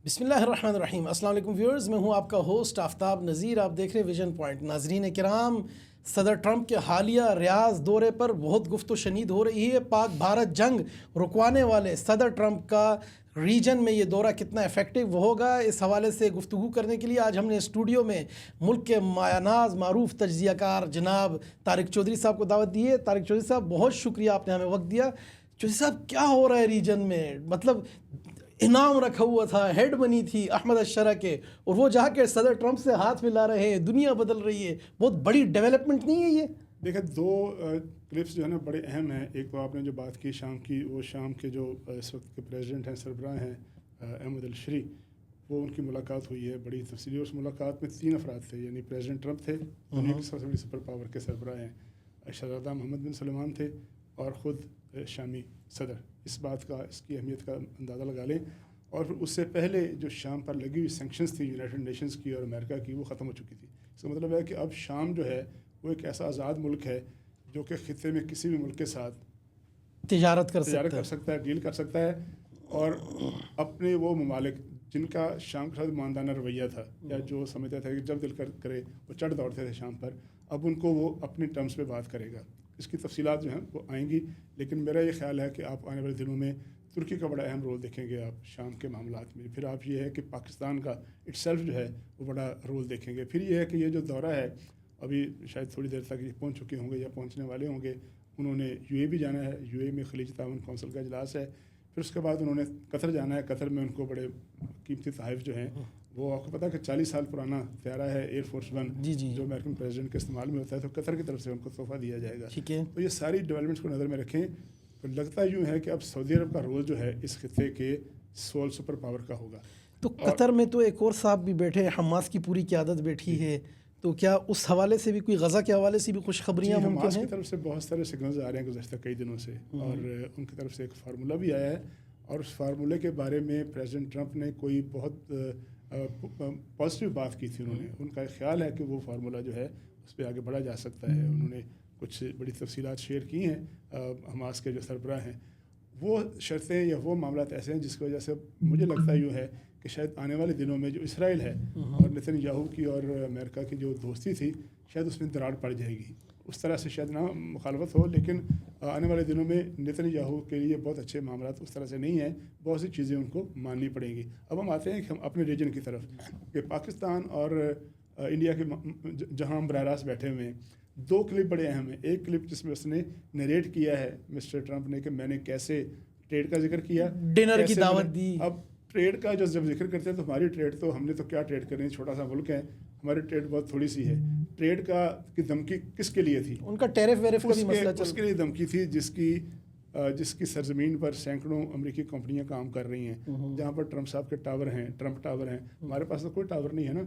بسم اللہ الرحمن الرحیم. السلام علیکم ویورز، میں ہوں آپ کا ہوسٹ آفتاب نذیر. آپ دیکھ رہے ہیں ویژن پوائنٹ. ناظرین کرام، صدر ٹرمپ کے حالیہ ریاض دورے پر بہت گفت و شنید ہو رہی ہے. پاک بھارت جنگ رکوانے والے صدر ٹرمپ کا ریجن میں یہ دورہ کتنا افیکٹو ہوگا، اس حوالے سے گفتگو کرنے کے لیے آج ہم نے اسٹوڈیو میں ملک کے مایہ ناز معروف تجزیہ کار جناب طارق چودھری صاحب کو دعوت دی ہے. طارق چودھری صاحب، بہت شکریہ، آپ نے ہمیں وقت دیا. چودھری صاحب، کیا ہو رہا ہے ریجن میں؟ مطلب انعام رکھا ہوا تھا، ہیڈ بنی تھی احمد الشرح کے، اور وہ جا کے صدر ٹرمپ سے ہاتھ ملا رہے ہیں. دنیا بدل رہی ہے. بہت بڑی ڈیولپمنٹ نہیں ہے یہ؟ دیکھیں، دو کلپس جو ہے نا بڑے اہم ہیں. ایک تو آپ نے جو بات کی شام کی، وہ شام کے جو اس وقت کے پریزیڈنٹ ہیں، سربراہ ہیں احمد الشری، وہ ان کی ملاقات ہوئی ہے بڑی تفصیلی. اس ملاقات میں 3 افراد تھے، یعنی پریزیڈنٹ ٹرمپ تھے، دنیا کی سب سے بڑی سپر پاور کے سربراہ ہیں، شہزادہ محمد بن سلمان تھے، اور خود شامی صدر. اس بات کا، اس کی اہمیت کا اندازہ لگا لیں. اور پھر اس سے پہلے جو شام پر لگی ہوئی سینکشنز تھی یونائٹڈ نیشنز کی اور امریکہ کی، وہ ختم ہو چکی تھی. اس کا مطلب ہے کہ اب شام جو ہے وہ ایک ایسا آزاد ملک ہے جو کہ خطے میں کسی بھی ملک کے ساتھ تجارت کر سکتا ہے، ڈیل کر سکتا ہے. اور اپنے وہ ممالک جن کا شام کے ساتھ ماندانہ رویہ تھا، یا جو سمجھتا تھا کہ جب دل کرے وہ چڑھ دوڑتے تھے شام پر، اب ان کو وہ اپنی ٹرمز پہ بات کرے گا. اس کی تفصیلات جو ہیں وہ آئیں گی، لیکن میرا یہ خیال ہے کہ آپ آنے والے دنوں میں ترکی کا بڑا اہم رول دیکھیں گے آپ شام کے معاملات میں. پھر آپ یہ ہے کہ پاکستان کا اٹ سیلف جو ہے وہ بڑا رول دیکھیں گے. پھر یہ ہے کہ یہ جو دورہ ہے، ابھی شاید تھوڑی دیر تک یہ پہنچ چکے ہوں گے یا پہنچنے والے ہوں گے. انہوں نے یو اے بھی جانا ہے، یو اے میں خلیج تعاون کونسل کا اجلاس ہے. پھر اس کے بعد انہوں نے قطر جانا ہے. قطر میں ان کو بڑے قیمتی تحائف جو ہیں، وہ آپ کو پتہ ہے کہ 40 سال پرانا طیارہ ہے ایئر فورس 1، جو امریکن پریزیڈنٹ کے استعمال میں ہوتا ہے، تو قطر کی طرف سے ان کو تحفہ دیا جائے گا. تو یہ ساری ڈیولپمنٹس کو نظر میں رکھیں. تو لگتا یوں ہے کہ اب سعودی عرب کا رول جو ہے اس خطے کے سول سپر پاور کا ہوگا. تو قطر میں تو ایک اور صاحب بھی بیٹھے، حماس کی پوری قیادت بیٹھی ہے. تو کیا اس حوالے سے بھی کوئی، غزہ کے حوالے سے بھی خوشخبریاں ممکن ہیں؟ حماس کی طرف سے بہت سارے سگنلز آ رہے ہیں گزشتہ کئی دنوں سے، اور ان کی طرف سے ایک فارمولہ بھی آیا ہے. اور اس فارمولے کے بارے میں پریزیڈنٹ ٹرمپ نے کوئی بہت پازیٹیو بات کی تھی. ان کا خیال ہے کہ وہ فارمولہ جو ہے اس پہ آگے بڑھا جا سکتا ہے. انہوں نے کچھ بڑی تفصیلات شیئر کی ہیں. حماس کے جو سربراہ ہیں، وہ شرطیں یا وہ معاملات ایسے ہیں جس کی وجہ سے مجھے لگتا یوں ہے کہ شاید آنے والے دنوں میں جو اسرائیل ہے اور نتن یاہو کی اور امریکہ کی جو دوستی تھی، شاید اس میں دراڑ پڑ جائے گی. اس طرح سے شاید نہ مخالفت ہو، لیکن آنے والے دنوں میں نتن یاہو کے لیے بہت اچھے معاملات اس طرح سے نہیں ہیں. بہت سی چیزیں ان کو ماننی پڑیں گی. اب ہم آتے ہیں کہ ہم اپنے ریجن کی طرف، کہ پاکستان اور انڈیا کے جہاں ہم براہ راست بیٹھے ہوئے ہیں، 2 کلپ بڑے اہم ہیں. ایک کلپ جس میں اس نے نریٹ کیا ہے مسٹر ٹرمپ نے، کہ میں نے کیسے ٹریڈ کا ذکر کیا، ڈنر کی دعوت دی. اب ٹریڈ کا جب ذکر کرتے ہیں تو ہماری ٹریڈ تو ہم نے تو کیا ٹریڈ کرنی ہے، چھوٹا سا ملک ہے، ہماری ٹریڈ بہت تھوڑی سی ہے. ٹریڈ کی دھمکی کس کے لیے تھی؟ ان کا ٹیرف ویرف کا بھی مسئلہ اس کے لیے دھمکی تھی جس کی سرزمین پر سینکڑوں امریکی کمپنیاں کام کر رہی ہیں، جہاں پر ٹرمپ صاحب کے ٹاور ہیں، ٹرمپ ٹاور ہیں. ہمارے پاس تو کوئی ٹاور نہیں ہے نا.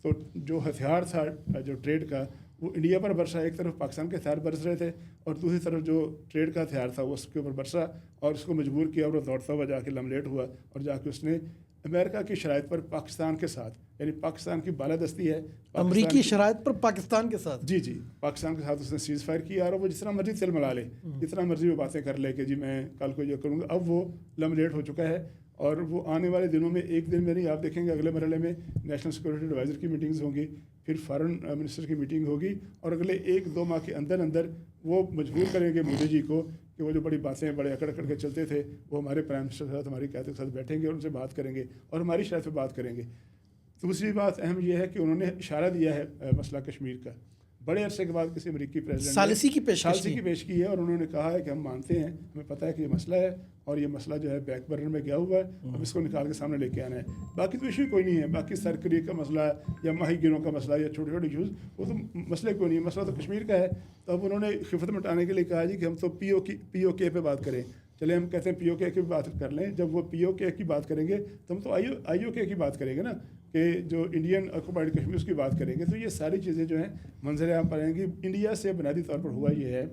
تو جو ہتھیار تھا جو ٹریڈ کا، وہ انڈیا پر برسا. ایک طرف پاکستان کے ہتھیار برس رہے تھے، اور دوسری طرف جو ٹریڈ کا ہتھیار تھا وہ اس کے اوپر برسا، اور اس کو مجبور کیا، اور وہ دوڑتا ہوا جا کے لملیٹ ہوا، اور جا کے اس نے امریکہ کی شرائط پر پاکستان کے ساتھ، یعنی پاکستان کی بالادستی ہے امریکی شرائط پر پاکستان کے ساتھ، جی پاکستان کے ساتھ اس نے سیز فائر کیا. اور وہ جس طرح مرضی تل ملا لے، جتنا مرضی وہ باتیں کر لے کہ جی میں کل کو یہ کروں گا، اب وہ لملیٹ ہو چکا ہے. اور وہ آنے والے دنوں میں، ایک دن میں نہیں، آپ دیکھیں گے اگلے مرحلے میں نیشنل سیکورٹی ایڈوائزر کی میٹنگز ہوں گی، پھر فارن منسٹر کی میٹنگ ہوگی، اور اگلے 1-2 ماہ کے اندر وہ مجبور کریں گے مودی جی کو کہ وہ جو بڑی باتیں بڑے اکڑ کے چلتے تھے، وہ ہمارے پرائم منسٹر کے ساتھ، ہماری قیادت کے ساتھ بیٹھیں گے اور ان سے بات کریں گے، اور ہماری شرائط پہ بات کریں گے. دوسری بات اہم یہ ہے کہ انہوں نے اشارہ دیا ہے مسئلہ کشمیر کا. بڑے عرصے کے بعد کسی امریکی پریزیڈنٹ ثالثی کی پیش کی ہے، اور انہوں نے کہا ہے کہ ہم مانتے ہیں، ہمیں پتہ ہے کہ یہ مسئلہ ہے، اور یہ مسئلہ جو ہے بیک برنر میں گیا ہوا ہے، اب اس کو نکال کے سامنے لے کے آنا ہے. باقی تو ایشو کوئی نہیں ہے. باقی سرکری کا مسئلہ یا ماہی گیروں کا مسئلہ یا چھوٹے چھوٹے ایشوز، وہ تو مسئلے کوئی نہیں ہے. مسئلہ تو کشمیر کا ہے. تو اب انہوں نے خفت مٹانے کے لیے کہا جی کہ ہم تو پی او کے پہ بات کریں. چلے ہم کہتے ہیں پی او کے کی بات کر لیں. جب وہ پی او کے کی بات کریں گے تو ہم تو آئی او کے کی بات کریں گے نا، کہ جو انڈین آکوپائڈ کشمیر اس کی بات کریں گے. تو یہ ساری چیزیں جو ہیں منظر عام پر آئیں گی. انڈیا سے بنیادی طور پر ہوا یہ ہے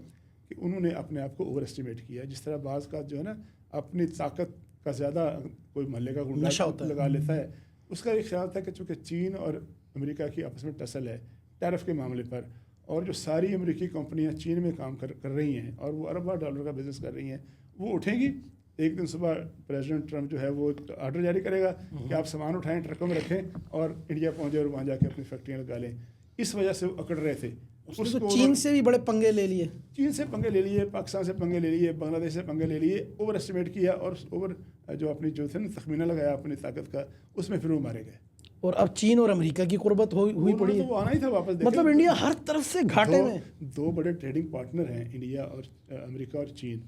کہ انہوں نے اپنے آپ کو اوور اسٹیمیٹ کیا. جس طرح بعض کا جو ہے نا اپنی طاقت کا زیادہ کوئی محلے کا گنڈا لگا لیتا ہے، اس کا یہ خیال تھا کہ چونکہ چین اور امریکہ کی آپس میں ٹسل ہے ٹیرف کے معاملے پر، اور جو ساری امریکی کمپنیاں چین میں کام کر رہی ہیں اور وہ اربوں ڈالر کا بزنس کر رہی ہیں، وہ اٹھیں گی ایک دن صبح پریزیڈنٹ ٹرمپ جو ہے وہ آرڈر جاری کرے گا کہ آپ سامان اٹھائیں ٹرکوں میں رکھیں اور انڈیا پہنچے اور وہاں جا کے اپنی فیکٹریاں لگا لیں. اس وجہ سے وہ اکڑ رہے تھے. اس کو چین سے بھی بڑے پنگے لے لیے, چین سے پنگے لے لیے, پاکستان سے پنگے لے لیے, بنگلہ دیش سے پنگے لے لیے, اوور اسٹیمیٹ کیا اور اوور جو اپنی جو تھے نا تخمینہ لگایا اپنی طاقت کا, اس میں پھر وہ مارے گئے. اور اب چین اور امریکہ کی قربت ہوئی پڑی ہے. وہ آنا ہی تھا واپس. مطلب انڈیا ہر طرف سے گھاٹے میں. دو بڑے ٹریڈنگ پارٹنر ہیں انڈیا اور امریکہ اور چین.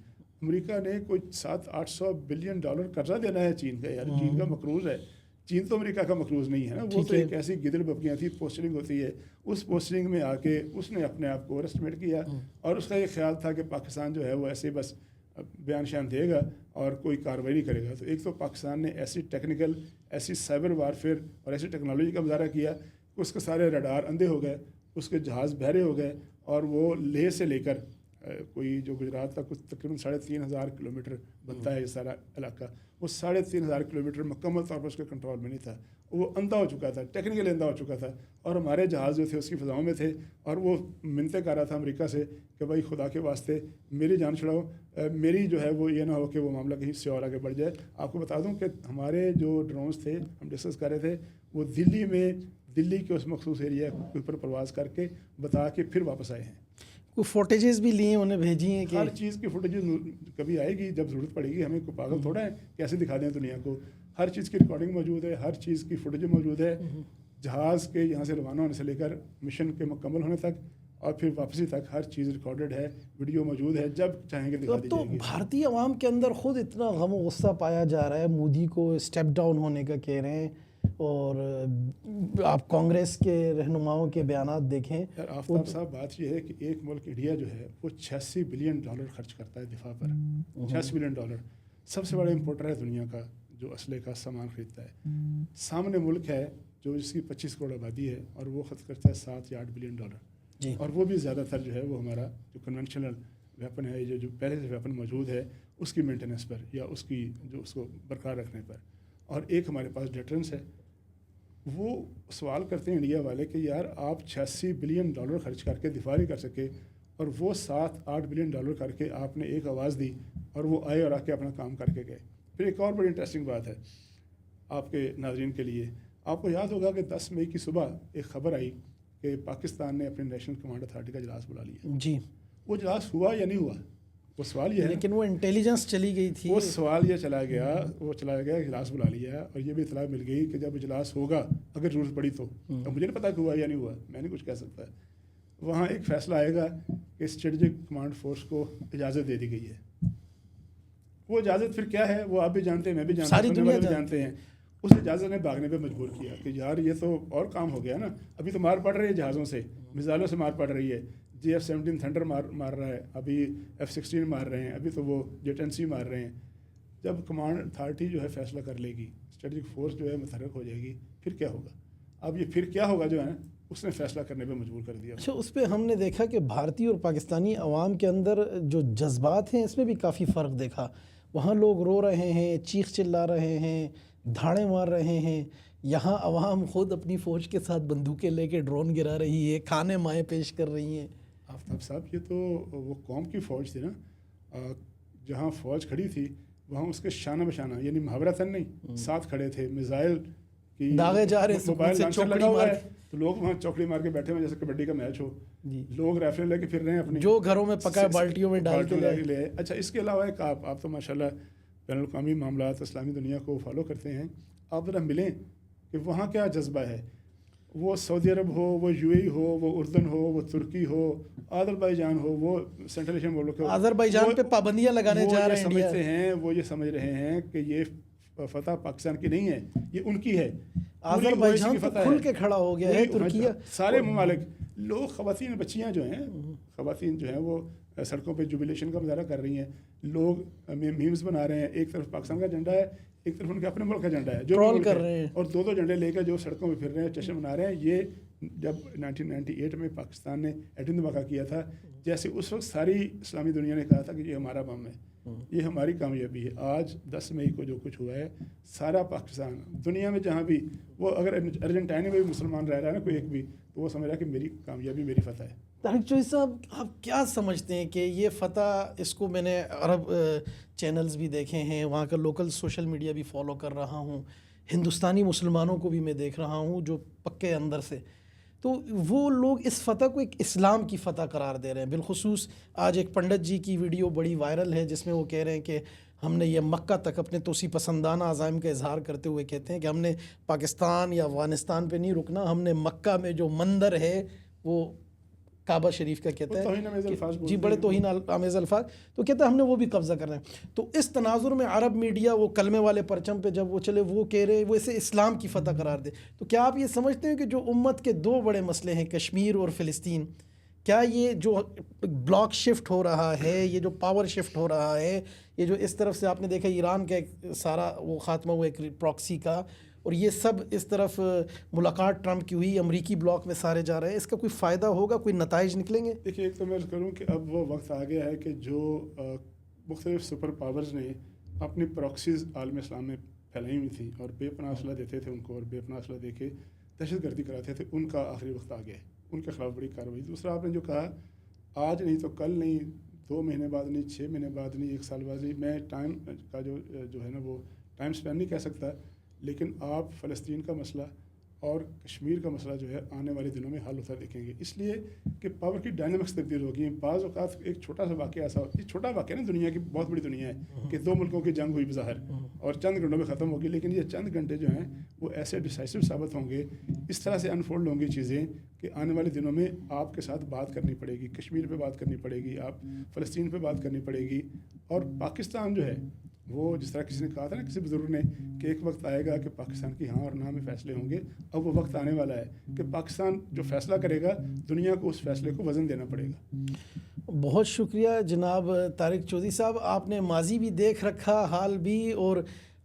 امریکہ نے کوئی $700-800 بلین قرضہ دینا ہے چین کا. یار چین کا مقروض ہے. چین تو امریکہ کا مقروض نہیں ہے نا, وہ تو ایک ایسی گدڑ بکیاں تھی, پوسٹرنگ ہوتی ہے, اس پوسٹرنگ میں آ کے اس نے اپنے آپ کو اوور اسٹیمیٹ کیا اور اس کا یہ خیال تھا کہ پاکستان جو ہے وہ ایسے بس بیان شان دے گا اور کوئی کارروائی نہیں کرے گا. تو ایک تو پاکستان نے ایسی ٹیکنیکل, ایسی سائبر وارفیئر اور ایسی ٹیکنالوجی کا مظاہرہ کیا کہ اس کے سارے رڈار اندھے ہو گئے, اس کے جہاز بہرے ہو گئے اور وہ لیہ سے لے کر کوئی جو گجرات کا کچھ تقریباً 3,500 کلومیٹر بنتا ہے یہ سارا علاقہ, وہ 3,500 کلومیٹر مکمل طور پر اس کے کنٹرول میں نہیں تھا. وہ اندھا ہو چکا تھا, ٹیکنیکلی اندھا ہو چکا تھا. اور ہمارے جہاز جو تھے اس کی فضاؤں میں تھے اور وہ منتیں کر رہا تھا امریکہ سے کہ بھائی خدا کے واسطے میری جان چھڑاؤ, میری جو ہے وہ یہ نہ ہو کہ وہ معاملہ کہیں سے اور آگے بڑھ جائے. آپ کو بتا دوں کہ ہمارے جو ڈرونس تھے ہم ڈسکس کر رہے تھے وہ دلی کے اس مخصوص ایریا کے اوپر پرواز کر کے بتا کے پھر واپس آئے ہیں. کوئی فوٹیجز بھی لیے انہیں بھیجی ہیں کہ ہر چیز کی فوٹیجز کبھی آئے گی جب ضرورت پڑے گی. ہمیں کوئی پاگل تھوڑا ہے کیسے دکھا دیں دنیا کو. ہر چیز کی ریکارڈنگ موجود ہے, ہر چیز کی فوٹیج موجود ہے, جہاز کے یہاں سے روانہ ہونے سے لے کر مشن کے مکمل ہونے تک اور پھر واپسی تک ہر چیز ریکارڈڈ ہے, ویڈیو موجود ہے, جب چاہیں گے دکھا دی جائے گی. تو بھارتی عوام کے اندر خود اتنا غم و غصہ پایا جا رہا ہے, مودی کو اسٹیپ ڈاؤن ہونے کا کہہ رہے ہیں, اور آپ کانگریس کے رہنماؤں کے بیانات دیکھیں. آفتاب صاحب بات یہ ہے کہ ایک ملک انڈیا جو ہے وہ $86 بلین خرچ کرتا ہے دفاع پر. $86 بلین سب سے بڑا امپورٹر ہے دنیا کا جو اسلحے کا سامان خریدتا ہے. سامنے ملک ہے جو جس کی 25 کروڑ آبادی ہے اور وہ خرچ کرتا ہے $7 یا $8 بلین جی. اور وہ بھی زیادہ تر جو ہے وہ ہمارا جو کنونشنل ویپن ہے, جو پہلے سے ویپن موجود ہے اس کی مینٹیننس پر یا اس کی جو اس کو برقرار رکھنے پر. اور ایک ہمارے پاس ڈیٹرنس ہے. وہ سوال کرتے ہیں انڈیا والے کہ یار آپ $86 بلین خرچ کر کے دفاع نہیں کر سکے اور وہ $7-8 بلین کر کے آپ نے ایک آواز دی اور وہ آئے اور آ کے اپنا کام کر کے گئے. پھر ایک اور بڑی انٹرسٹنگ بات ہے آپ کے ناظرین کے لیے. آپ کو یاد ہوگا کہ 10 مئی کی صبح ایک خبر آئی کہ پاکستان نے اپنے نیشنل کمانڈ اتھارٹی کا اجلاس بلا لیا. جی, وہ اجلاس ہوا یا نہیں ہوا, وہ سوال یہ ہے. لیکن وہ انٹیلیجنس چلی گئی تھی. وہ سوال یہ چلا گیا اجلاس بلا لیا اور یہ بھی اطلاع مل گئی کہ جب اجلاس ہوگا اگر ضرورت پڑی تو. اب مجھے نہیں پتا کہ ہوا یا نہیں ہوا, میں نہیں کچھ کہہ سکتا. وہاں ایک فیصلہ آئے گا کہ اسٹریٹجک کمانڈ فورس کو اجازت دے دی گئی ہے. وہ اجازت پھر کیا ہے وہ آپ بھی جانتے ہیں, میں بھی جانتا ہوں, ساری دنیا بھی جانتے ہیں. اس اجازت نے بھاگنے پہ مجبور کیا کہ یار یہ تو اور کام ہو گیا نا. ابھی تو مار پڑ رہی ہے جہازوں سے, میزائلوں سے مار پڑ رہی ہے. F-17 تھنڈر مار رہا ہے, ابھی F-16 مار رہے ہیں, ابھی تو وہ J-10C مار رہے ہیں. جب کمانڈ اتھارٹی جو ہے فیصلہ کر لے گی, اسٹریٹجک فورس جو ہے متحرک ہو جائے گی, پھر کیا ہوگا. اب یہ پھر کیا ہوگا جو ہے اس نے فیصلہ کرنے پہ مجبور کر دیا. اچھا, اس پہ ہم نے دیکھا کہ بھارتی اور پاکستانی عوام کے اندر جو جذبات ہیں اس میں بھی کافی فرق دیکھا. وہاں لوگ رو رہے ہیں, چیخ چلا رہے ہیں, دھاڑے مار رہے ہیں. یہاں عوام خود اپنی فوج کے ساتھ بندوقیں لے کے ڈرون گرا رہی ہے, کھانے مائیں پیش کر رہی ہیں. آفتاب صاحب یہ تو وہ قوم کی فوج تھی نا, جہاں فوج کھڑی تھی وہاں اس کے شانہ بشانہ یعنی محاورتاً نہیں ساتھ کھڑے تھے. میزائل کی داغے جا رہے, موبائل لانچر لگا ہوا ہے تو لوگ وہاں چوکڑی مار کے بیٹھے ہوئے جیسے کبڈی کا میچ ہو. لوگ رائفلیں لے کے پھر رہے ہیں اپنی, جو گھروں میں پکا بالٹیوں میں ڈال کے لے. اچھا, اس کے علاوہ ایک آپ تو ماشاءاللہ بین الاقوامی معاملات اسلامی دنیا کو فالو کرتے ہیں, آپ ذرا ملیں کہ وہاں کیا جذبہ ہے. وہ سعودی عرب ہو, وہ UAE ہو, وہ اردن ہو, وہ ترکی ہو, آذربائیجان ہو, وہ سینٹرل ایشین ملک ہو, آذربائیجان پہ پابندیاں لگانے جا رہے ہیں. سمجھتے ہیں وہ یہ سمجھ رہے ہیں کہ یہ فتح پاکستان کی نہیں ہے, یہ ان کی ہے. آذربائیجان تو کھل کے کھڑا ہو گیا ہے. ترکیہ, سارے ممالک, لوگ خواتین بچیاں جو ہیں وہ سڑکوں پہ جوبلیشن کا مظاہرہ کر رہی ہیں. لوگ میمز بنا رہے ہیں, ایک طرف پاکستان کا جھنڈا ہے, ایک طرف ان کے اپنے ملک کا جھنڈا ہے, جو کر رہے ہیں, اور دو جھنڈے لے کر جو سڑکوں پہ پھر رہے ہیں, جشن منا رہے ہیں. یہ جب 1998 میں پاکستان نے ایٹمی دھماکہ کیا تھا, جیسے اس وقت ساری اسلامی دنیا نے کہا تھا کہ یہ ہمارا بم ہے, یہ ہماری کامیابی ہے. آج 10 مئی کو جو کچھ ہوا ہے, سارا پاکستان دنیا میں جہاں بھی وہ, اگر ارجنٹائن میں بھی مسلمان رہ رہا ہے نا کوئی ایک بھی, تو وہ سمجھ رہا ہے کہ میری کامیابی میری فتح ہے. طارق چوہدری صاحب آپ کیا سمجھتے ہیں کہ یہ فتح، اس کو میں نے عرب چینلز بھی دیکھے ہیں، وہاں کا لوکل سوشل میڈیا بھی فالو کر رہا ہوں، ہندوستانی مسلمانوں کو بھی میں دیکھ رہا ہوں جو پکے اندر سے، تو وہ لوگ اس فتح کو ایک اسلام کی فتح قرار دے رہے ہیں. بالخصوص آج ایک پنڈت جی کی ویڈیو بڑی وائرل ہے جس میں وہ کہہ رہے ہیں کہ ہم نے یہ مکہ تک اپنے توسیع پسندانہ عزائم کا اظہار کرتے ہوئے کہتے ہیں کہ ہم نے پاکستان یا افغانستان پہ نہیں رکنا، ہم نے مکہ میں جو مندر ہے وہ کعبہ شریف کا کہتا ہے جی، بڑے توہین آمیز الفاظ، تو کہتا ہے ہم نے وہ بھی قبضہ کرنا ہے. تو اس تناظر میں عرب میڈیا وہ کلمے والے پرچم پہ جب وہ چلے، وہ کہہ رہے وہ اسے اسلام کی فتح قرار دے. تو کیا آپ یہ سمجھتے ہیں کہ جو امت کے دو بڑے مسئلے ہیں کشمیر اور فلسطین، کیا یہ جو بلاک شفٹ ہو رہا ہے، یہ جو پاور شفٹ ہو رہا ہے، یہ جو اس طرف سے آپ نے دیکھا ایران کا ایک سارا وہ خاتمہ ہوا ایک پراکسی کا، اور یہ سب اس طرف ملاقات ٹرمپ کی ہوئی، امریکی بلاک میں سارے جا رہے ہیں، اس کا کوئی فائدہ ہوگا، کوئی نتائج نکلیں گے؟ دیکھیے، ایک تو میں کروں کہ اب وہ وقت آ گیا ہے کہ جو مختلف سپر پاورز نے اپنی پراکسیز عالم اسلام میں پھیلائی ہوئی تھیں اور بے پناہ اسلحہ دیتے تھے ان کو، اور بے پناہ اسلحہ دے کے دہشت گردی کراتے تھے، ان کا آخری وقت آ گیا ہے، ان کے خلاف بڑی کارروائی. دوسرا، آپ نے جو کہا آج نہیں تو کل نہیں، 2 مہینے بعد نہیں، 6 مہینے بعد نہیں، 1 سال بعد نہیں، میں ٹائم کا جو ہے نا وہ ٹائم اسپین نہیں کہہ سکتا، لیکن آپ فلسطین کا مسئلہ اور کشمیر کا مسئلہ جو ہے آنے والے دنوں میں حل ہوتا دیکھیں گے، اس لیے کہ پاور کی ڈائنامکس تبدیل ہو گئی ہیں. بعض اوقات ایک چھوٹا سا واقعہ ایسا ہوتا ہے، چھوٹا واقعہ نا، دنیا کی بہت بڑی دنیا ہے کہ 2 ملکوں کی جنگ ہوئی بظاہر اور چند گھنٹوں میں ختم ہوگی، لیکن یہ چند گھنٹے جو ہیں وہ ایسے ڈیسائسو ثابت ہوں گے، اس طرح سے انفولڈ ہوں گی چیزیں کہ آنے والے دنوں میں آپ کے ساتھ بات کرنی پڑے گی، کشمیر پہ بات کرنی پڑے گی، آپ فلسطین پہ بات کرنی پڑے گی، اور پاکستان جو ہے وہ جس طرح کسی نے کہا تھا نا، کسی بزرگ نے، کہ ایک وقت آئے گا کہ پاکستان کی ہاں اور نہ میں فیصلے ہوں گے. اب وہ وقت آنے والا ہے کہ پاکستان جو فیصلہ کرے گا، دنیا کو اس فیصلے کو وزن دینا پڑے گا. بہت شکریہ جناب طارق چودھری صاحب، آپ نے ماضی بھی دیکھ رکھا، حال بھی، اور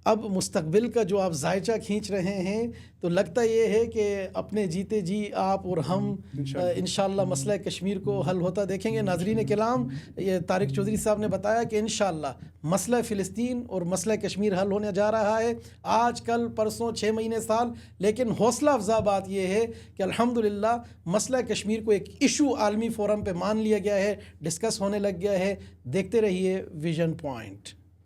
اب مستقبل کا جو آپ زائچہ کھینچ رہے ہیں، تو لگتا یہ ہے کہ اپنے جیتے جی آپ اور ہم انشاءاللہ مسئلہ کشمیر کو حل ہوتا دیکھیں گے. ناظرین کرام، یہ طارق چودھری صاحب نے بتایا کہ انشاءاللہ مسئلہ فلسطین اور مسئلہ کشمیر حل ہونے جا رہا ہے، آج کل پرسوں 6 مہینے سال، لیکن حوصلہ افزا بات یہ ہے کہ الحمدللہ مسئلہ کشمیر کو ایک ایشو عالمی فورم پہ مان لیا گیا ہے، ڈسکس ہونے لگ گیا ہے. دیکھتے رہیے ویژن پوائنٹ.